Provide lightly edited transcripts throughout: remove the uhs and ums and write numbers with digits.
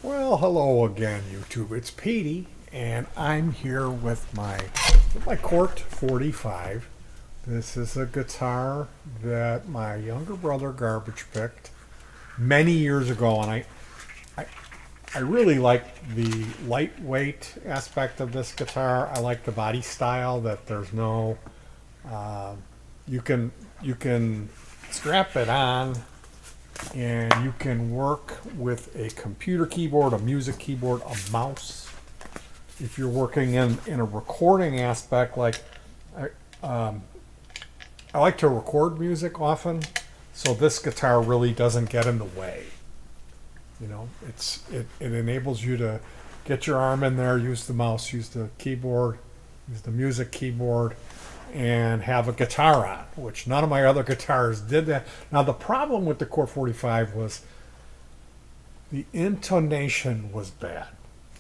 Well, hello again, YouTube. It's Petey, and I'm here with my Court 45. This is a guitar that my younger brother Garbage picked many years ago, and I, I really like the lightweight aspect of this guitar. I like the body style that there's no uh, you can strap it on and you can work with a computer keyboard, a music keyboard, a mouse. If you're working in a recording aspect, like I, um, I like to record music often, so this guitar really doesn't get in the way. It enables you to get your arm in there, use the mouse, use the keyboard, use the music keyboard, and have a guitar on, which none of my other guitars did that. Now the problem with the Core 45 was the intonation was bad.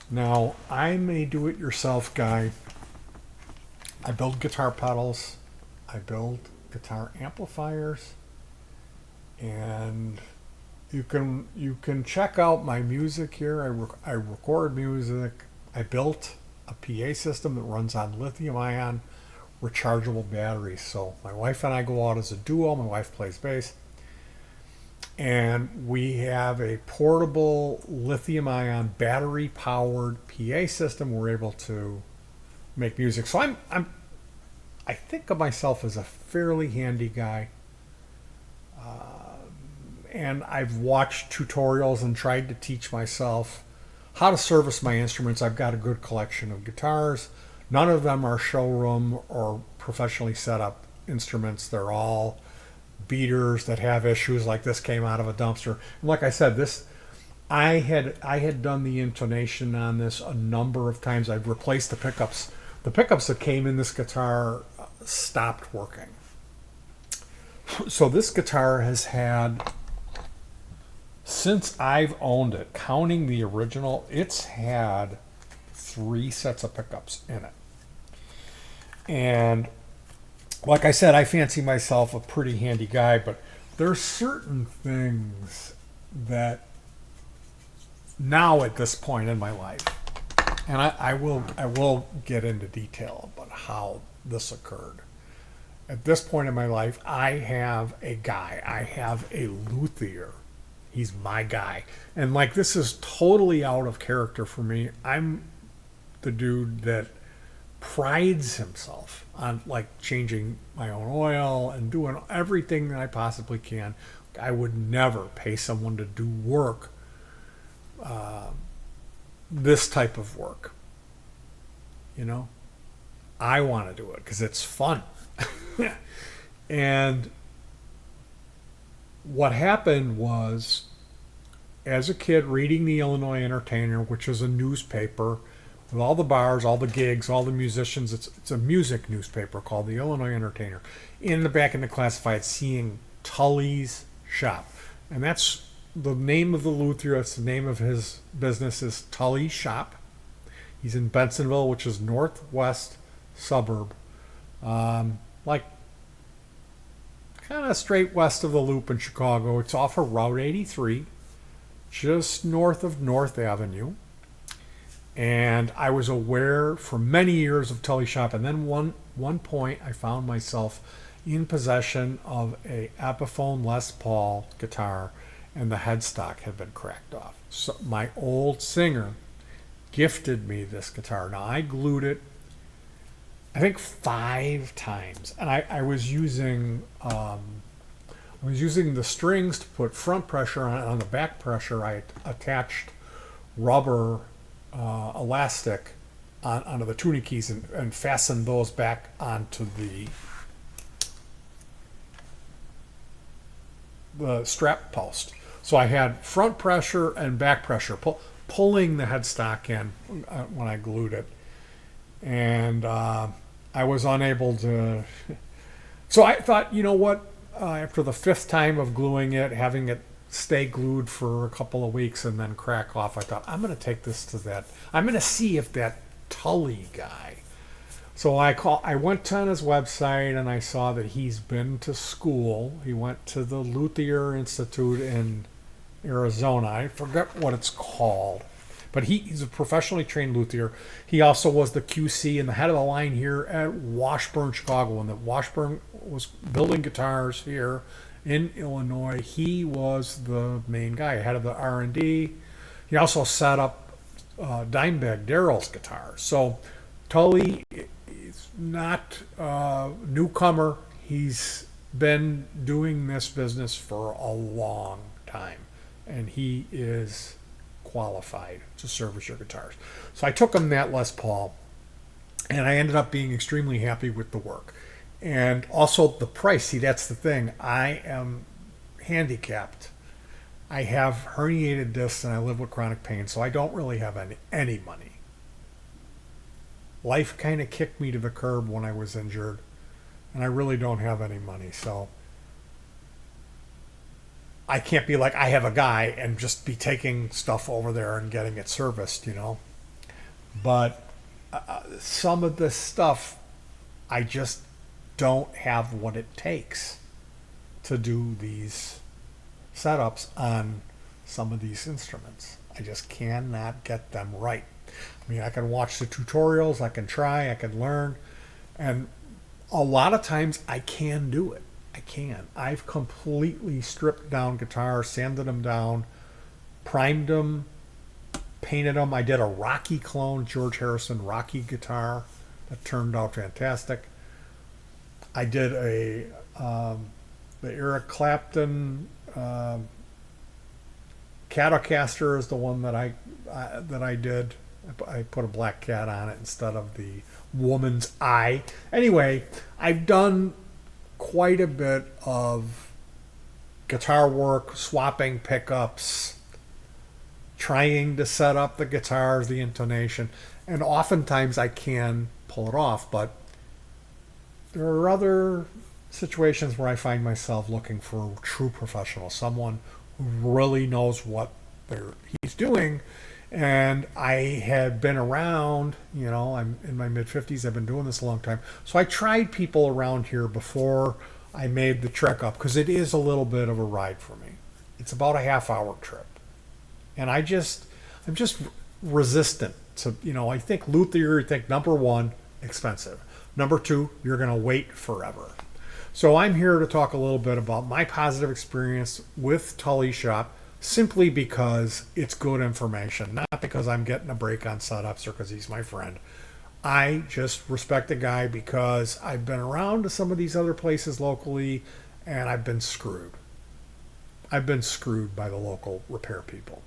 Now I'm a do-it-yourself guy. I build guitar pedals, I build guitar amplifiers, and you can check out my music here. I record music. I built a PA system that runs on lithium-ion rechargeable batteries. So my wife and I go out as a duo. My wife plays bass, and we have a portable lithium-ion battery-powered PA system. We're able to make music. So I think of myself as a fairly handy guy. And I've watched tutorials and tried to teach myself how to service my instruments. I've got a good collection of guitars. None of them are showroom or professionally set up instruments. They're all beaters that have issues, like this came out of a dumpster. And like I said, this I had done the intonation on this a number of times. I've replaced the pickups. The pickups that came in this guitar stopped working. So this guitar has had, since I've owned it, counting the original, it's had 3 sets of pickups in it. And like I said, I fancy myself a pretty handy guy, but there's certain things that now at this point in my life, and I will get into detail about how this occurred. At this point in my life, I have a guy. I have a luthier. He's my guy. And like, this is totally out of character for me. I'm the dude that prides himself on like changing my own oil and doing everything that I possibly can. I would never pay someone to do work, this type of work. You know, I want to do it because it's fun. And what happened was, as a kid, reading the Illinois Entertainer, which is a newspaper with all the bars, all the gigs, all the musicians. It's a music newspaper called the Illinois Entertainer. In the back in the classified, seeing Tully's shop, and that's the name of the luthier. That's the name of his business, is Tully Shop. He's in Bensenville, which is northwest suburb, like kind of straight west of the Loop in Chicago. It's off of Route 83, just north of North Avenue. And I was aware for many years of Tully Shop, and then one point I found myself in possession of a Epiphone Les Paul guitar, and the headstock had been cracked off. So my old singer gifted me this guitar. Now I glued it, I think 5 times, and I was using the strings to put front pressure on. On the back pressure, I attached rubber elastic onto the tuning keys and fastened those back onto the strap post. So I had front pressure and back pressure pulling the headstock in when I glued it, and I was unable to. So I thought, you know what? After the 5th time of gluing it, having it stay glued for a couple of weeks and then crack off, I thought, I'm going to take this to that. I'm going to see if that Tully guy. So I went on his website and I saw that he's been to school. He went to the Luthier Institute in Arizona. I forget what it's called. But he's a professionally trained luthier. He also was the QC and the head of the line here at Washburn, Chicago. When Washburn was building guitars here in Illinois, he was the main guy, head of the R&D. He also set up Dimebag Darrell's guitars. So Tully is not a newcomer. He's been doing this business for a long time, and he is qualified to service your guitars. So I took him that Les Paul, and I ended up being extremely happy with the work. And also the price. See, that's the thing. I am handicapped. I have herniated discs and I live with chronic pain, so I don't really have any money. Life kind of kicked me to the curb when I was injured, and I really don't have any money. So I can't be like, I have a guy and just be taking stuff over there and getting it serviced, you know. But some of this stuff, I just don't have what it takes to do these setups on some of these instruments. I just cannot get them right. I mean, I can watch the tutorials, I can try, I can learn, and a lot of times I can do it. I can. I've completely stripped down guitars, sanded them down, primed them, painted them. I did a Rocky clone, George Harrison Rocky guitar that turned out fantastic. I did the Eric Clapton Catocaster is the one that I did. I put a black cat on it instead of the woman's eye. Anyway, I've done quite a bit of guitar work, swapping pickups, trying to set up the guitars, the intonation, and oftentimes I can pull it off, but there are other situations where I find myself looking for a true professional, someone who really knows what he's doing. And I had been around, you know, I'm in my mid 50s, I've been doing this a long time. So I tried people around here before I made the trek up, because it is a little bit of a ride for me. It's about a half-hour trip. And I'm just resistant to, you know, I think Luthier, number one, expensive. Number two, you're going to wait forever. So I'm here to talk a little bit about my positive experience with Tully Shop, simply because it's good information, not because I'm getting a break on setups or because he's my friend. I just respect the guy because I've been around to some of these other places locally and I've been screwed. I've been screwed by the local repair people.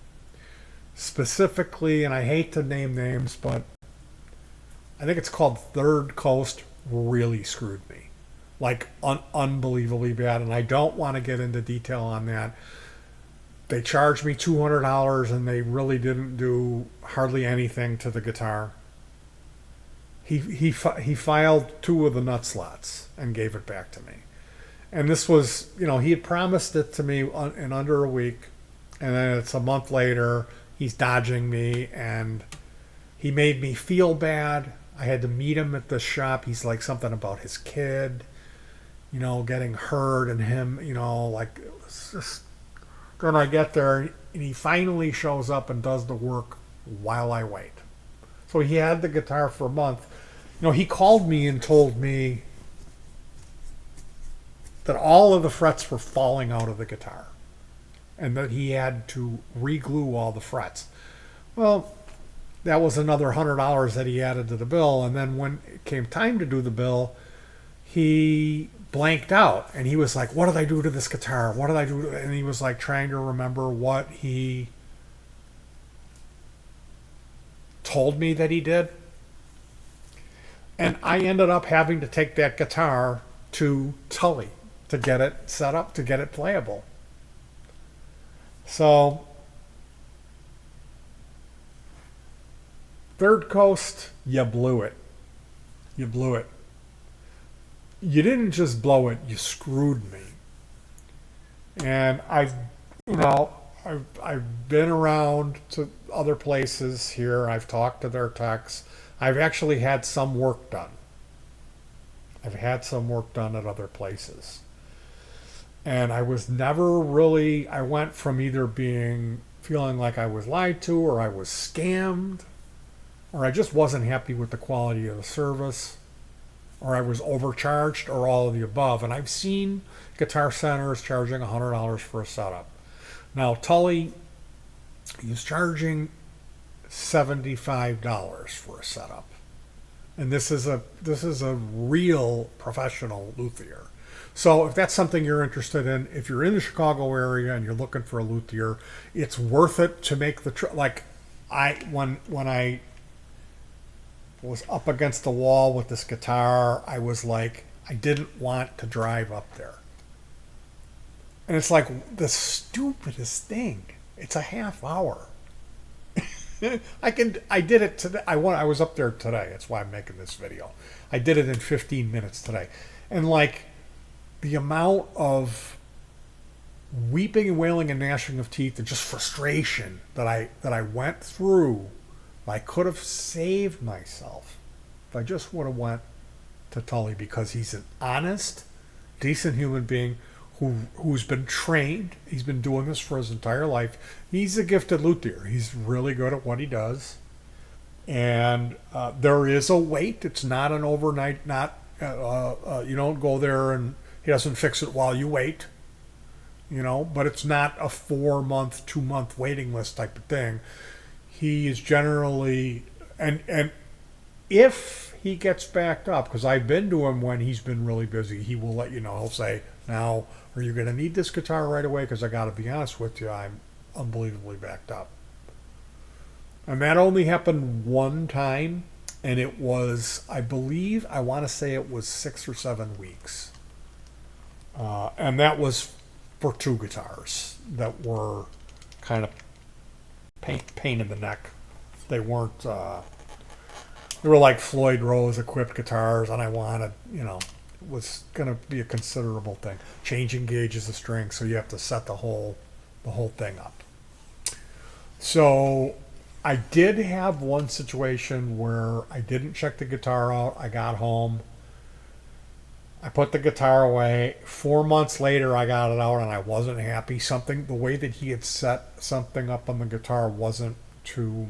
Specifically, and I hate to name names, but I think it's called Third Coast, really screwed me. Like unbelievably bad, and I don't want to get into detail on that. They charged me $200 and they really didn't do hardly anything to the guitar. He filed two of the nut slots and gave it back to me. And this was, you know, he had promised it to me in under a week, and then it's a month later, he's dodging me, and he made me feel bad. I had to meet him at the shop. He's like something about his kid, you know, getting hurt, and him, you know, like, it was just. Then I get there, and he finally shows up and does the work while I wait. So he had the guitar for a month. You know, he called me and told me that all of the frets were falling out of the guitar and that he had to re-glue all the frets. Well, that was another $100 that he added to the bill. And then when it came time to do the bill, he blanked out and he was like, what did I do to this guitar? What did I do? And he was like trying to remember what he told me that he did. And I ended up having to take that guitar to Tully to get it set up, to get it playable. So Third Coast, you blew it. You blew it. You didn't just blow it, you screwed me. And I've been around to other places here. I've talked to their techs. I've actually had some work done. I've had some work done at other places. And I was never really, I went from either feeling like I was lied to, or I was scammed, or I just wasn't happy with the quality of the service, or I was overcharged, or all of the above. And I've seen guitar centers charging $100 for a setup. Now, Tully is charging $75 for a setup. And this is a real professional luthier. So if that's something you're interested in, if you're in the Chicago area and you're looking for a luthier, it's worth it to make the trip. Like when I was up against the wall with this guitar, I was like, I didn't want to drive up there. And it's like the stupidest thing. It's a half hour. I did it today. I was up there today. That's why I'm making this video. I did it in 15 minutes today. And like the amount of weeping and wailing and gnashing of teeth and just frustration that I went through, I could have saved myself if I just would have went to Tully, because he's an honest, decent human being who's been trained. He's been doing this for his entire life. He's a gifted luthier. He's really good at what he does. And there is a wait. It's not an overnight, you don't go there and he doesn't fix it while you wait. But it's not a 4-month, 2-month waiting list type of thing. He is generally, and if he gets backed up, because I've been to him when he's been really busy, he will let you know. He'll say, now, are you going to need this guitar right away? Because I got to be honest with you, I'm unbelievably backed up. And that only happened one time, and it was, I want to say it was 6 or 7 weeks. And that was for 2 guitars that were kind of pain in the neck. They weren't, they were like Floyd Rose equipped guitars, and I wanted, it was going to be a considerable thing. Changing gauges of strings, so you have to set the whole thing up. So I did have one situation where I didn't check the guitar out. I got home. I put the guitar away. 4 months later, I got it out, and I wasn't happy. The way that he had set something up on the guitar wasn't to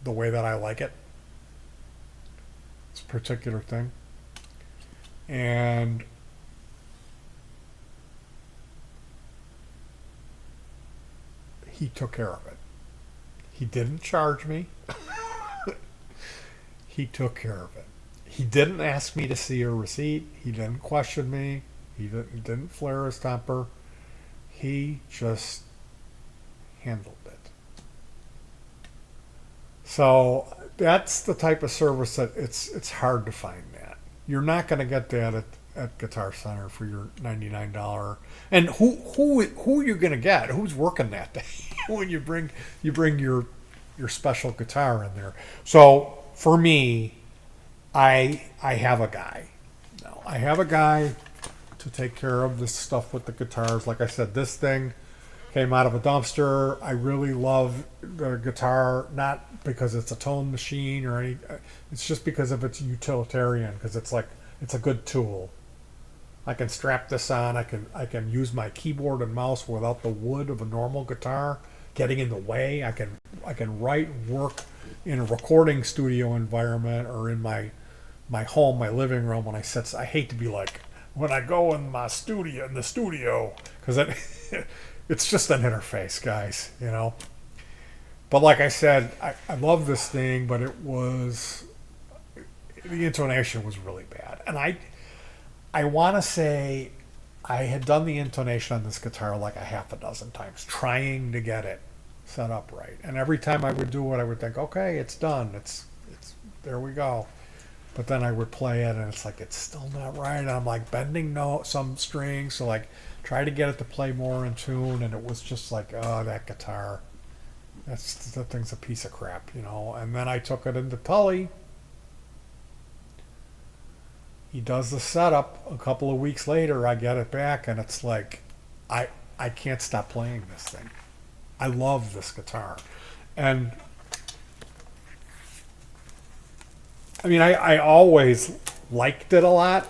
the way that I like it. It's a particular thing. And he took care of it. He didn't charge me. He took care of it. He didn't ask me to see a receipt. He didn't question me. He didn't flare his temper. He just handled it. So that's the type of service that it's hard to find that. You're not going to get that at Guitar Center for your $99. And who are you going to get? Who's working that day when you bring your special guitar in there? So for me, I have a guy. No, I have a guy to take care of this stuff with the guitars. Like I said, this thing came out of a dumpster. I really love the guitar, not because it's a tone machine or any. It's just because of its utilitarian. Because it's a good tool. I can strap this on. I can use my keyboard and mouse without the wood of a normal guitar getting in the way. I can write, work in a recording studio environment or in my home, my living room. When I hate to be like, when I go in the studio, because it's just an interface, guys, But like I said, I love this thing, but the intonation was really bad. And I want to say I had done the intonation on this guitar like a half a dozen times, trying to get it set up right. And every time I would do it, I would think, okay, it's done. It's there we go. But then I would play it, and it's like, it's still not right. And I'm like bending some strings, so like try to get it to play more in tune. And it was just like, oh, that guitar, that thing's a piece of crap, And then I took it into Tully. He does the setup. A couple of weeks later, I get it back, and it's like, I can't stop playing this thing. I love this guitar. And I mean, I always liked it a lot,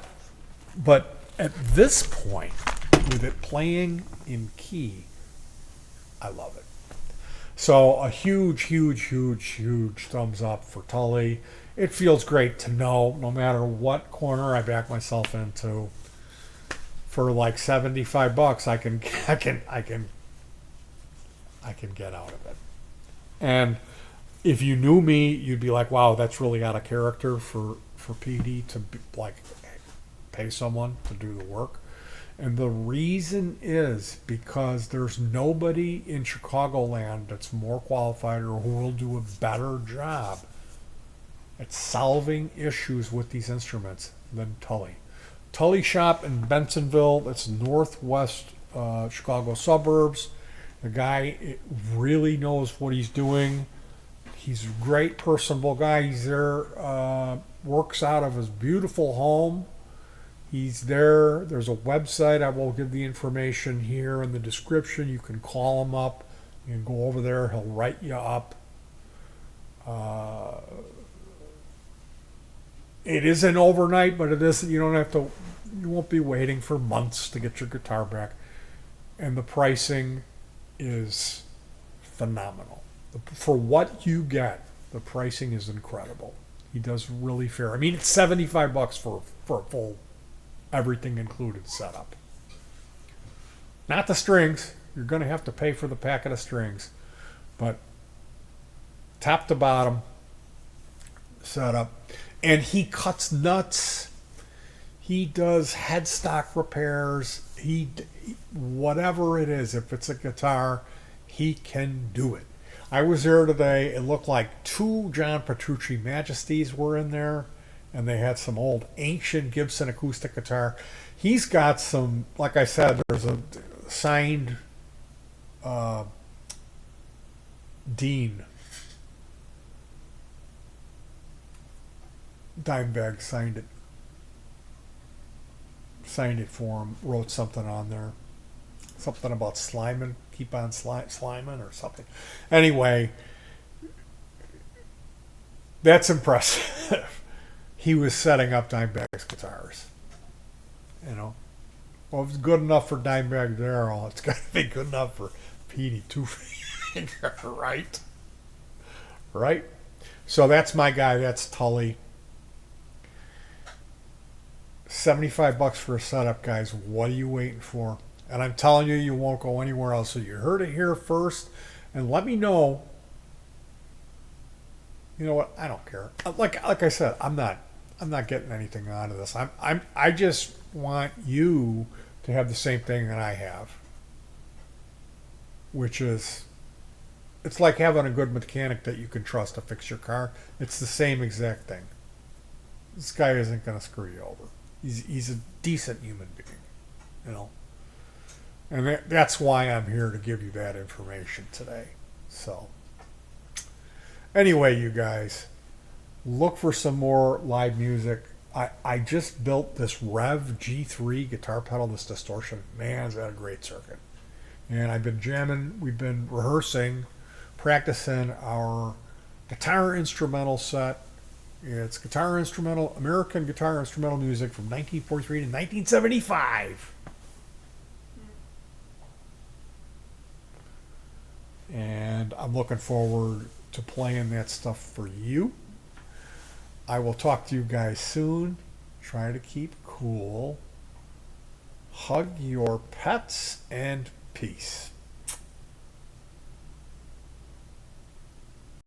but at this point, with it playing in key, I love it. So a huge, huge, huge, huge thumbs up for Tully. It feels great to know no matter what corner I back myself into, for like $75, I can get out of it. And if you knew me, you'd be like, wow, that's really out of character for PD to be, like, pay someone to do the work. And the reason is because there's nobody in Chicagoland that's more qualified or who will do a better job at solving issues with these instruments than Tully. Tully shop in Bensenville, that's northwest Chicago suburbs. The guy really knows what he's doing. He's a great, personable guy. He's there, works out of his beautiful home. He's there. There's a website. I will give the information here in the description. You can call him up. You can go over there. He'll write you up. It isn't overnight, but it isn't. You don't have to. You won't be waiting for months to get your guitar back. And the pricing is phenomenal. For what you get, the pricing is incredible. He does really fair. I mean, it's $75 for a full, everything included setup. Not the strings. You're going to have to pay for the packet of strings, but top to bottom setup. And he cuts nuts. He does headstock repairs. Whatever it is, if it's a guitar, he can do it. I was there today. It looked like 2 John Petrucci Majesties were in there, and they had some old ancient Gibson acoustic guitar. He's got some, like I said, there's a signed Dean Dimebag signed it for him, wrote something on there, something about sliming, keep on sliming or something. Anyway, that's impressive. He was setting up Dimebag's guitars, you know. Well, if it's good enough for Dimebag Darrell, it's got to be good enough for Petey Two Finger, right? So that's my guy. That's Tully. $75 for a setup, guys. What are you waiting for? And I'm telling you, you won't go anywhere else. So you heard it here first, and let me know. You know what? I don't care. Like I said, I'm not getting anything out of this. I just want you to have the same thing that I have, which is, it's like having a good mechanic that you can trust to fix your car. It's the same exact thing. This guy isn't going to screw you over. He's a decent human being, you know. And that's why I'm here to give you that information today. So, anyway, you guys, look for some more live music. I just built this Rev G3 guitar pedal, this distortion. Man, is that a great circuit. And I've been jamming, we've been rehearsing, practicing our guitar instrumental set. It's guitar instrumental, American guitar instrumental music from 1943 to 1975. And I'm looking forward to playing that stuff for you. I will talk to you guys soon. Try to keep cool. Hug your pets and peace.